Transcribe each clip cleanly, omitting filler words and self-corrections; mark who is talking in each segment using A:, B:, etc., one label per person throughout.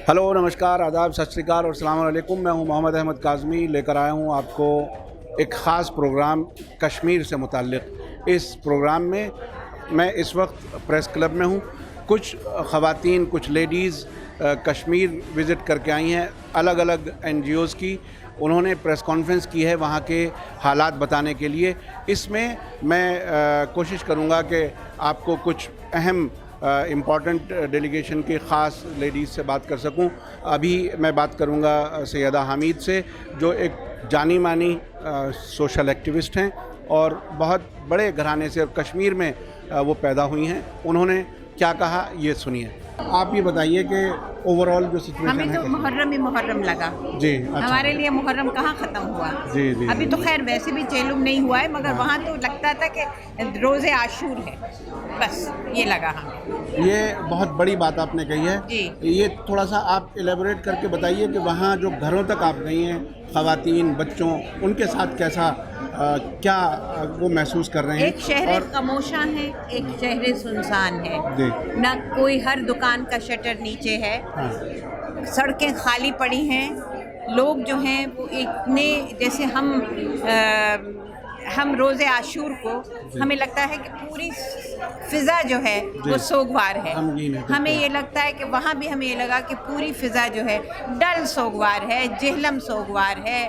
A: Hello, नमस्कार, आदाब, सत श्री अकाल और अस्सलाम वालेकुम। मैं हूं मोहम्मद अहमद काज़मी, लेकर आया हूं आपको एक ख़ास प्रोग्राम कश्मीर से मुताल्लिक़। इस प्रोग्राम में मैं इस वक्त प्रेस क्लब में हूं। कुछ ख़वातीन, कुछ लेडीज़ कश्मीर विज़िट करके आई हैं, अलग अलग NGOs की। उन्होंने प्रेस कॉन्फ्रेंस की है वहाँ के हालात बताने के लिए। इसमें मैं कोशिश करूँगा कि आपको कुछ अहम इम्पॉर्टेंट डेलीगेशन के ख़ास लेडीज़ से बात कर सकूं। अभी मैं बात करूंगा सैयदा हामिद से, जो एक जानी मानी सोशल एक्टिविस्ट हैं और बहुत बड़े घराने से और कश्मीर में वो पैदा हुई हैं। उन्होंने क्या कहा, ये सुनिए। आप ये बताइए कि ओवरऑल जो सिचुएशन है।
B: हमें तो मुहर्रम ही मुहर्रम लगा
A: जी। अच्छा।
B: हमारे लिए मुहर्रम कहाँ ख़त्म हुआ।
A: जी।
B: अभी तो खैर वैसे भी चेलुम नहीं हुआ है, मगर वहाँ तो लगता था कि रोज़े आशूर है, बस ये लगा हमें।
A: ये बहुत बड़ी बात आपने कही है
B: जी।
A: ये थोड़ा सा आप एलेबोरेट करके बताइए कि वहाँ जो घरों तक आप गई हैं, ख़वातीन, बच्चों, उनके साथ कैसा क्या वो महसूस कर रहे हैं।
B: एक शहर खामोशा है, एक शहर सुनसान है, ना कोई, हर दुकान का शटर नीचे है।
A: हाँ।
B: सड़कें खाली पड़ी हैं। लोग जो हैं वो इतने, जैसे हम रोज़े आशूर को हमें लगता है कि पूरी फ़िज़ा जो है वो सोगवार है। हमें ये लगता है कि वहाँ भी हमें ये लगा कि पूरी फ़िज़ा जो है डल सोगवार है, जेहलम सोगवार है,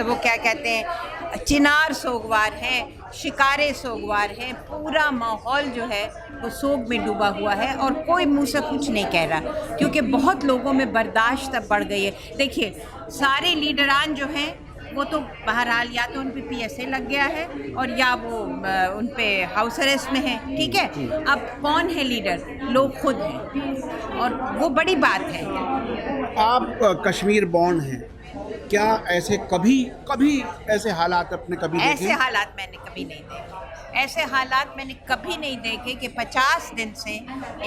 B: वो क्या कहते हैं, चिनार सोगवार है, शिकारे सोगवार हैं। पूरा माहौल जो है वो सोग में डूबा हुआ है और कोई मुँह से कुछ नहीं कह रहा, क्योंकि बहुत लोगों में बर्दाश्त अब बढ़ गई है। देखिए, सारे लीडरान जो हैं वो तो बहरहाल या तो उन पे PSA लग गया है और या वो उन पे हाउस अरेस्ट में है, ठीक है। अब कौन है लीडर? लोग खुद हैं, और वो बड़ी बात है।
A: आप कश्मीर बॉर्न हैं, क्या ऐसे कभी ऐसे हालात आपने कभी देखे?
B: ऐसे हालात मैंने कभी नहीं देखे। ऐसे हालात मैंने कभी नहीं देखे कि 50 दिन से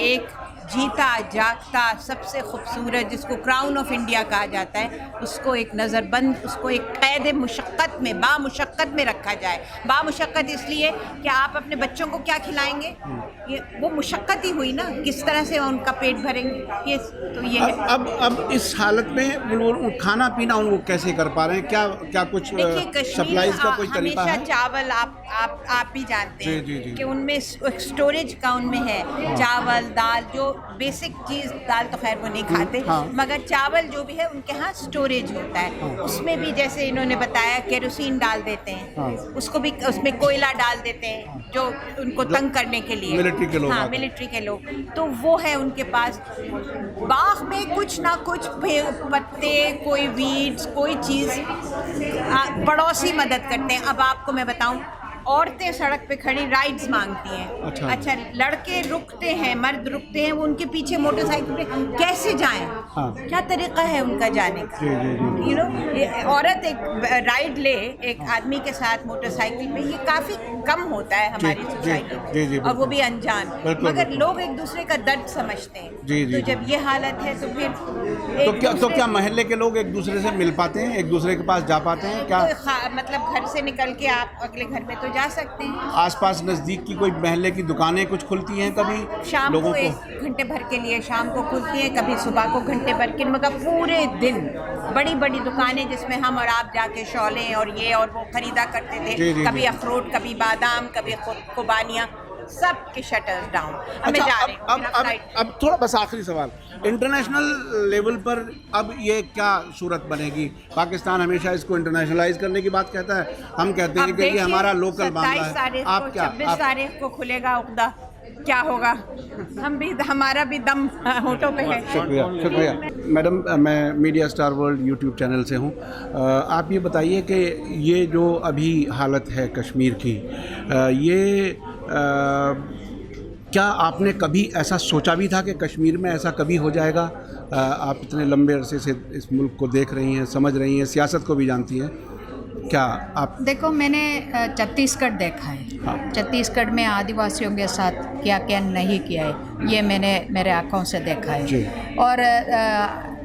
B: एक जीता जागता सबसे खूबसूरत, जिसको क्राउन ऑफ इंडिया कहा जाता है, उसको एक नज़रबंद, उसको एक कैद मुशक्क़त में, बामुशक्क़त में रखा जाए। बामुशक्क़त इसलिए कि आप अपने बच्चों को क्या खिलाएंगे, ये वो मुशक्क़त ही हुई ना, किस तरह से उनका पेट भरेंगे। ये तो ये है।
A: अब इस हालत में वो खाना पीना उनको कैसे कर पा रहे हैं? क्या कुछ सप्लाईज का कोई तरीका है?
B: चावल आप भी जानते हैं
A: जी।
B: कि उनमें स्टोरेज का उनमें है। चावल, दाल, जो बेसिक चीज़, दाल तो खैर वो नहीं खाते, मगर चावल जो भी है उनके यहाँ स्टोरेज होता है। उसमें भी जैसे इन्होंने बताया केरोसिन डाल देते हैं, उसको भी उसमें कोयला डाल देते हैं, जो उनको तंग करने के लिए,
A: मिलिट्री के लोग।
B: हाँ, मिलिट्री के लोग। तो वो है उनके पास। बाग में कुछ ना कुछ पत्ते, कोई वीड्स, कोई चीज़, पड़ोसी मदद करते हैं। अब आपको मैं बताऊं, औरतें सड़क पे खड़ी राइड्स मांगती हैं। अच्छा, लड़के रुकते हैं, मर्द रुकते हैं, वो उनके पीछे मोटरसाइकिल पे कैसे जाएं? क्या तरीका है उनका जाने का? यू नो, औरत एक राइड ले एक आदमी के साथ मोटरसाइकिल पे, ये काफ़ी कम होता है हमारी सोसाइटी में, और वो भी अनजान। मगर लोग एक दूसरे का दर्द समझते हैं। तो जब ये हालत है तो फिर
A: तो क्या मोहल्ले के लोग एक दूसरे से मिल पाते हैं, एक दूसरे के पास जा पाते हैं क्या?
B: मतलब घर से निकल के आप अगले घर में तो जा सकते हैं।
A: आसपास नज़दीक की कोई महल्ले की दुकानें कुछ खुलती हैं कभी?
B: शाम को 1 घंटे भर के लिए शाम को खुलती हैं, कभी सुबह को घंटे भर के, मगर पूरे दिन बड़ी बड़ी दुकानें जिसमें हम और आप जाके शॉलें और ये और वो खरीदा करते थे। कभी अखरोट, कभी बादाम, कभी खुबानियाँ, सब के शटर्स डाउन।
A: अब थोड़ा बस आखिरी सवाल, इंटरनेशनल लेवल पर अब ये क्या सूरत बनेगी? पाकिस्तान हमेशा इसको इंटरनेशनलाइज करने की बात कहता है, हम कहते हैं कि ये हमारा लोकल मामला है। आप क्या?
B: 26 तारीख को खुलेगा उक़दा, क्या होगा? हमारा भी दम होठों पे है।
A: शुक्रिया मैडम। मैं media star world YouTube channel से हूँ। आप ये बताइए कि ये जो अभी हालत है कश्मीर की, ये क्या आपने कभी ऐसा सोचा भी था कि कश्मीर में ऐसा कभी हो जाएगा? आप इतने लंबे अरसे से इस मुल्क को देख रही हैं, समझ रही हैं, सियासत को भी जानती हैं, क्या आप?
C: देखो, मैंने छत्तीसगढ़ देखा है। छत्तीसगढ़ में आदिवासियों के साथ क्या क्या नहीं किया है, ये मैंने मेरे आँखों से देखा है। और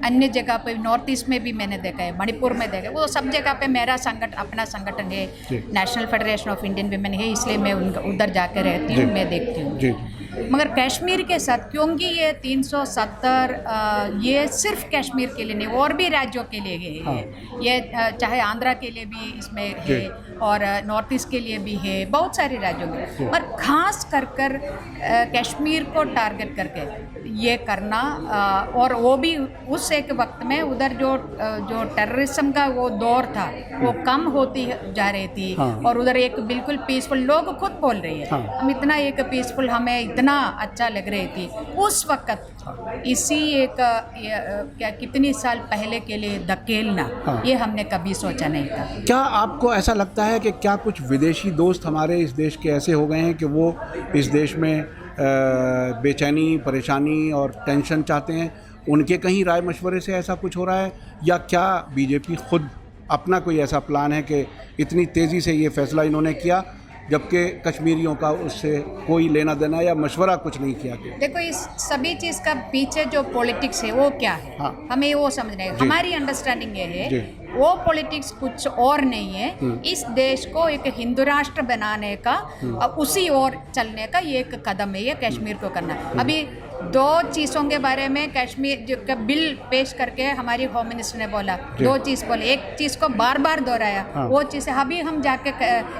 C: अन्य जगह पे नॉर्थ ईस्ट में भी मैंने देखा है, मणिपुर में देखा है। वो सब जगह पे मेरा अपना संगठन है, national federation of Indian women है, इसलिए मैं उधर जाकर रहती हूँ, मैं देखती हूँ। मगर कश्मीर के साथ, क्योंकि ये 370 ये सिर्फ कश्मीर के लिए नहीं, और भी राज्यों के लिए है।
A: हाँ।
C: ये चाहे आंध्रा के लिए भी इसमें है और नॉर्थ ईस्ट के लिए भी है, बहुत सारे राज्यों में, पर खास कर कश्मीर को टारगेट करके ये करना, और वो भी उस एक वक्त में उधर जो टेररिज्म का वो दौर था वो कम होती जा रही थी।
A: हाँ। और
C: उधर एक बिल्कुल पीसफुल, लोग खुद बोल रही है।
A: हाँ।
C: हम इतना एक पीसफुल, हमें इतना अच्छा लग रही थी उस वक्त। इसी एक क्या कितनी साल पहले के लिए धकेलना,
A: हाँ।
C: ये हमने कभी सोचा नहीं था।
A: क्या आपको ऐसा लगता है कि क्या कुछ विदेशी दोस्त हमारे इस देश के ऐसे हो गए हैं कि वो इस देश में बेचैनी, परेशानी और टेंशन चाहते हैं? उनके कहीं राय मशवरे से ऐसा कुछ हो रहा है, या क्या बीजेपी खुद अपना कोई ऐसा प्लान है कि इतनी तेज़ी से ये फैसला इन्होंने किया जबकि कश्मीरियों का उससे कोई लेना देना या मशवरा कुछ नहीं किया गया?
C: देखो, इस सभी चीज़ का पीछे जो पॉलिटिक्स है वो क्या है,
A: हाँ।
C: हमें वो समझना है। हमारी अंडरस्टैंडिंग ये है,
A: जी।
C: वो पॉलिटिक्स कुछ और नहीं है। इस देश को एक हिंदू राष्ट्र बनाने का, उसी ओर चलने का ये एक कदम है, ये कश्मीर को करना। अभी दो चीज़ों के बारे में कश्मीर जो का बिल पेश करके हमारी होम मिनिस्टर ने बोला, दो चीज़ बोले, एक चीज़ को बार बार दोहराया।
A: हाँ।
C: वो चीज़ है, अभी हम जाके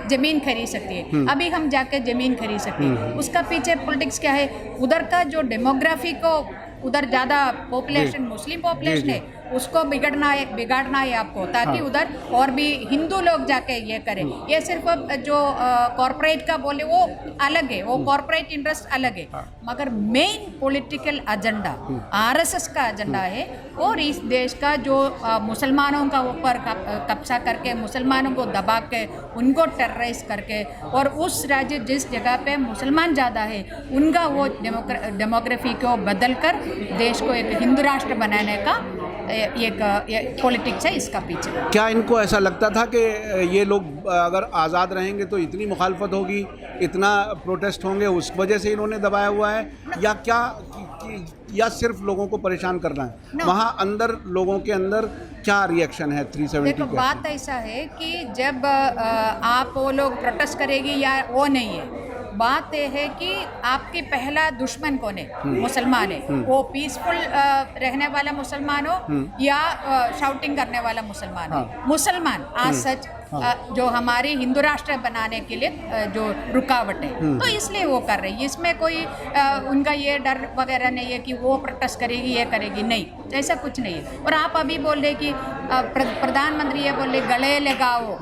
C: ज़मीन खरीद सकती है, अभी हम जाके ज़मीन खरीद सकते हैं। उसका पीछे पॉलिटिक्स क्या है? उधर का जो डेमोग्राफी को, उधर ज़्यादा पॉपुलेशन, मुस्लिम पॉपुलेशन है, उसको बिगाड़ना है आपको, ताकि उधर और भी हिंदू लोग जाके ये करें। ये सिर्फ जो कॉरपोरेट का बोले वो अलग है, वो कॉरपोरेट इंटरेस्ट अलग है, मगर मेन पॉलिटिकल एजेंडा आरएसएस का एजेंडा है। और इस देश का जो मुसलमानों का ऊपर कब्जा करके, मुसलमानों को दबा के, उनको टेरराइज करके, और उस राज्य जिस जगह पे मुसलमान ज़्यादा है उनका वो डेमोग्राफी को बदल कर देश को एक हिंदू राष्ट्र बनाने का एक पॉलिटिक्स है इसका पीछे।
A: क्या इनको ऐसा लगता था कि ये लोग अगर आज़ाद रहेंगे तो इतनी मुखालफत होगी, इतना प्रोटेस्ट होंगे, उस वजह से इन्होंने दबाया हुआ है, या क्या, या सिर्फ लोगों को परेशान करना है? वहाँ अंदर लोगों के अंदर क्या रिएक्शन है 370?
C: देखो, बात ऐसा है कि जब आप वो लोग प्रोटेस्ट करेगी या वो नहीं है, बात यह है कि आपके पहला दुश्मन कौन है? मुसलमान है। वो पीसफुल रहने वाला मुसलमान हो या शाउटिंग करने वाला मुसलमान हो। मुसलमान आज सच जो हमारी हिंदू राष्ट्र बनाने के लिए जो रुकावट है, तो इसलिए वो कर रही है। इसमें कोई उनका ये डर वगैरह नहीं है कि वो प्रोटेस्ट करेगी, ये करेगी, नहीं, ऐसा कुछ नहीं है। और आप अभी बोल रहे कि प्रधानमंत्री ये बोल रहे गले लगाओ,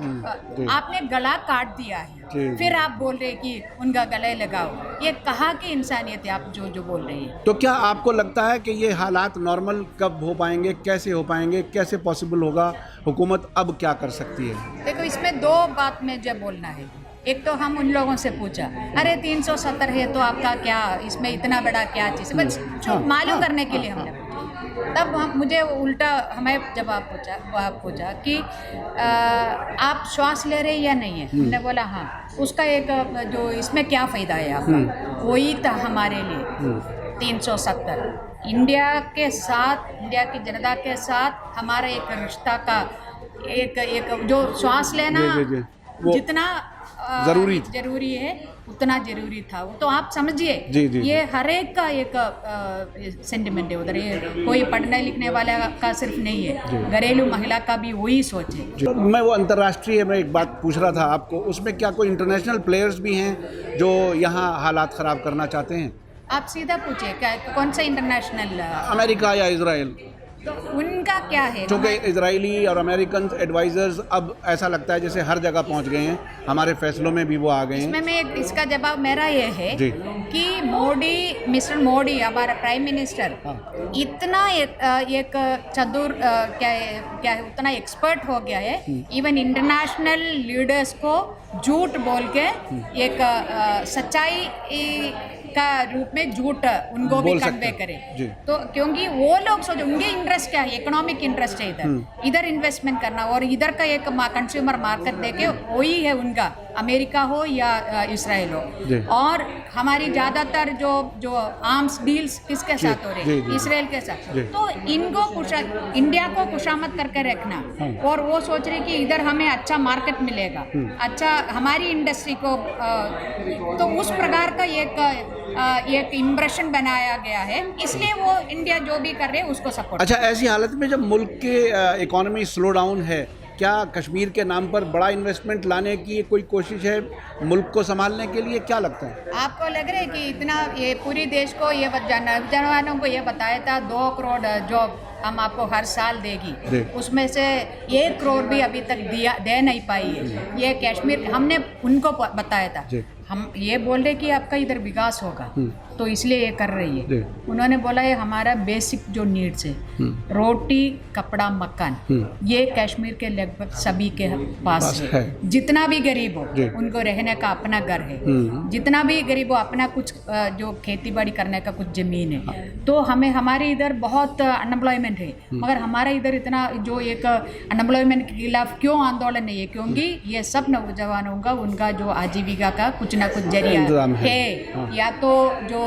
C: आपने गला काट दिया है, फिर आप बोल रहे कि उनका गले लगाओ। ये कहाँ की इंसानियत है आप जो बोल रहे हैं?
A: तो क्या आपको लगता है कि ये हालात नॉर्मल कब हो पाएंगे, कैसे हो पाएंगे, कैसे पॉसिबल होगा? हुकूमत अब क्या कर सकती है?
C: देखो, इसमें दो बात में जब बोलना है। एक तो हम उन लोगों से पूछा, अरे 370 है तो आपका क्या, इसमें इतना बड़ा क्या चीज़ है, बस मालूम करने के लिए हमने पूछा। तब मुझे उल्टा हमें जवाब पूछा कि आप श्वास ले रहे या नहीं है? हमने बोला हाँ। उसका एक जो इसमें क्या फ़ायदा है आपका? वही था हमारे लिए 370। इंडिया के साथ, इंडिया की जनता के साथ हमारा एक रिश्ता का एक जो श्वास लेना जितना जरूरी है उतना जरूरी था। तो आप समझिए, ये हर एक का एक सेंटिमेंट है उधर। ये कोई पढ़ने लिखने वाला का सिर्फ नहीं है, घरेलू महिला का भी वही सोच है।
A: मैं वो अंतर्राष्ट्रीय में एक बात पूछ रहा था आपको, उसमें क्या कोई इंटरनेशनल प्लेयर्स भी हैं जो यहाँ हालात ख़राब करना चाहते हैं?
C: आप सीधा पूछिए, क्या कौन सा इंटरनेशनल?
A: अमेरिका या इजराइल?
C: तो उनका क्या है?
A: क्योंकि इजरायली और अमेरिकन एडवाइजर्स अब ऐसा लगता है जैसे हर जगह पहुंच गए हैं, हमारे फैसलों में भी वो आ गए हैं।
C: इसमें मैं इसका जवाब मेरा ये है कि मिस्टर मोदी हमारा प्राइम मिनिस्टर इतना एक चतुर क्या है, उतना एक्सपर्ट हो गया है, इवन इंटरनेशनल लीडर्स को झूठ बोल के एक सच्चाई का रूप में झूठ उनको भी कन्वे करे। तो क्योंकि वो लोग सोचो उनके इंटरेस्ट क्या है, इकोनॉमिक इंटरेस्ट है, इधर इन्वेस्टमेंट करना और इधर का एक कंज्यूमर मार्केट देके वही है उनका। अमेरिका हो या इसराइल हो। और हमारी ज़्यादातर जो आर्म्स डील्स किसके साथ हो रहे हैं, इसराइल के साथ। तो इनको इंडिया को खुशामद करके रखना, और वो सोच रहे कि इधर हमें अच्छा मार्केट मिलेगा, अच्छा हमारी इंडस्ट्री को, तो उस प्रकार का एक इम्प्रेशन बनाया गया है, इसलिए वो इंडिया जो भी कर रहे हैं उसको सपोर्ट।
A: अच्छा, ऐसी हालत में जब मुल्क के इकोनॉमी स्लो डाउन है, क्या कश्मीर के नाम पर बड़ा इन्वेस्टमेंट लाने की कोई कोशिश है मुल्क को संभालने के लिए? क्या लगता है
C: आपको? लग रहा है कि इतना ये पूरी देश को ये नौजवानों को ये बताया था 2 करोड़ जॉब हम आपको हर साल देगी, उसमें से 1 करोड़ भी अभी तक दे नहीं पाई है। ये कश्मीर हमने उनको बताया था, हम ये बोल रहे कि आपका इधर विकास होगा, तो इसलिए ये कर रही है। उन्होंने बोला ये हमारा बेसिक जो नीड्स है, रोटी कपड़ा मकान, ये कश्मीर के लगभग सभी के पास है। जितना भी गरीब हो उनको रहने का अपना घर है, जितना भी गरीब हो अपना कुछ जो खेती बाड़ी करने का कुछ जमीन है। तो हमें हमारे इधर बहुत अनएम्प्लॉयमेंट है, मगर हमारा इधर इतना जो एक अनएम्प्लॉयमेंट के खिलाफ क्यों आंदोलन नहीं है? क्योंकि ये सब नौजवानों का उनका जो आजीविका का कुछ ना कुछ जरिया है, या तो जो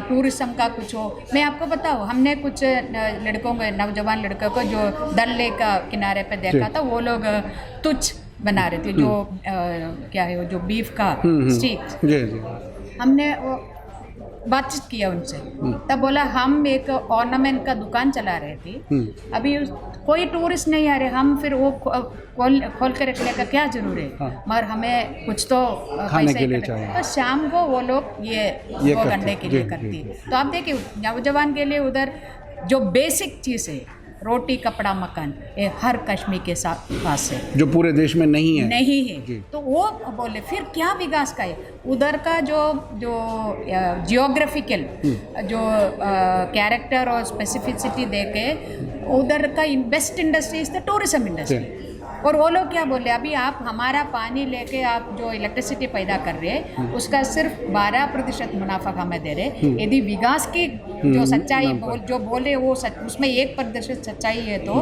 C: टूरिज्म का कुछ हो। मैं आपको बताऊँ, हमने कुछ लड़कों को, नौजवान लड़कों को जो डल लेक का किनारे पे देखा था, वो लोग तुच्छ बना रहे थे, जो क्या है वो जो बीफ का स्टीक। हमने बातचीत किया उनसे, तब बोला हम एक ऑर्नामेंट का दुकान चला रहे थे, अभी कोई टूरिस्ट नहीं आ रहे, हम फिर वो खोल के रखने का क्या जरूरी है, मगर हमें कुछ तो
A: खाने के लिए चाहिए।
C: तो शाम को वो लोग ये 2 घंटे के लिए करती है। तो आप देखिए नौजवान के लिए उधर जो बेसिक चीज़ है, रोटी कपड़ा मकान, ये हर कश्मीर के साथ पास है, जो पूरे देश में नहीं है। तो वो बोले फिर क्या विकास का है उधर का जो जियोग्राफिकल जो कैरेक्टर और स्पेसिफिसिटी देके उधर का best industry is the tourism industry. और वो लोग क्या बोले, अभी आप हमारा पानी लेके आप जो इलेक्ट्रिसिटी पैदा कर रहे हैं उसका सिर्फ 12% मुनाफा हमें दे रहे। यदि विकास की जो सच्चाई जो बोले वो उसमें 1% सच्चाई है, तो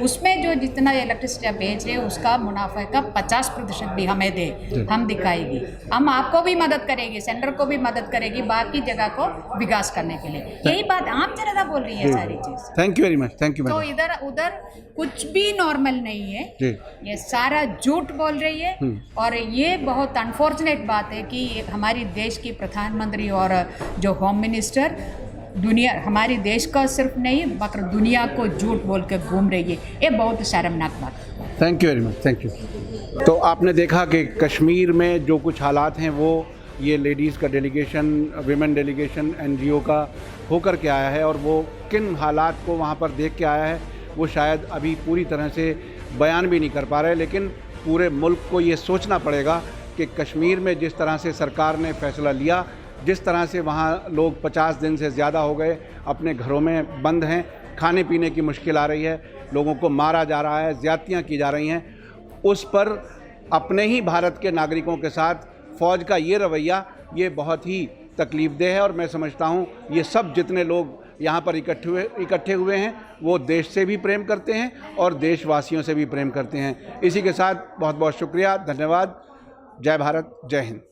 C: उसमें जो जितना इलेक्ट्रिसिटी आप बेच रहे हैं उसका मुनाफा का 50% भी हमें दे, हम दिखाएगी, हम आपको भी मदद करेगी, सेंटर को भी मदद करेगी, बाकी जगह को विकास करने के लिए। यही बात आम जनता बोल रही है सारी चीज़।
A: Thank you very much, thank you.
C: तो इधर उधर कुछ भी नॉर्मल नहीं है, ये सारा झूठ बोल रही है। और ये बहुत अनफॉर्चुनेट बात है कि हमारी देश की प्रधानमंत्री और जो होम मिनिस्टर दुनिया हमारी देश का सिर्फ नहीं मगर दुनिया को झूठ बोल के घूम रही है, ये बहुत शर्मनाक बात है।
A: Thank you very much, thank you. तो आपने देखा कि कश्मीर में जो कुछ हालात हैं वो ये लेडीज़ का डेलीगेशन, विमेन डेलीगेशन NGO का होकर के आया है, और वो किन हालात को वहाँ पर देख के आया है वो शायद अभी पूरी तरह से बयान भी नहीं कर पा रहे। लेकिन पूरे मुल्क को ये सोचना पड़ेगा कि कश्मीर में जिस तरह से सरकार ने फ़ैसला लिया, जिस तरह से वहाँ लोग 50 दिन से ज़्यादा हो गए अपने घरों में बंद हैं, खाने पीने की मुश्किल आ रही है, लोगों को मारा जा रहा है, ज़्यादतियाँ की जा रही हैं, उस पर अपने ही भारत के नागरिकों के साथ फ़ौज का ये रवैया ये बहुत ही तकलीफ़देह है। और मैं समझता हूँ ये सब जितने लोग यहाँ पर इकट्ठे हुए हैं वो देश से भी प्रेम करते हैं और देशवासियों से भी प्रेम करते हैं। इसी के साथ बहुत बहुत शुक्रिया, धन्यवाद। जय भारत, जय हिंद।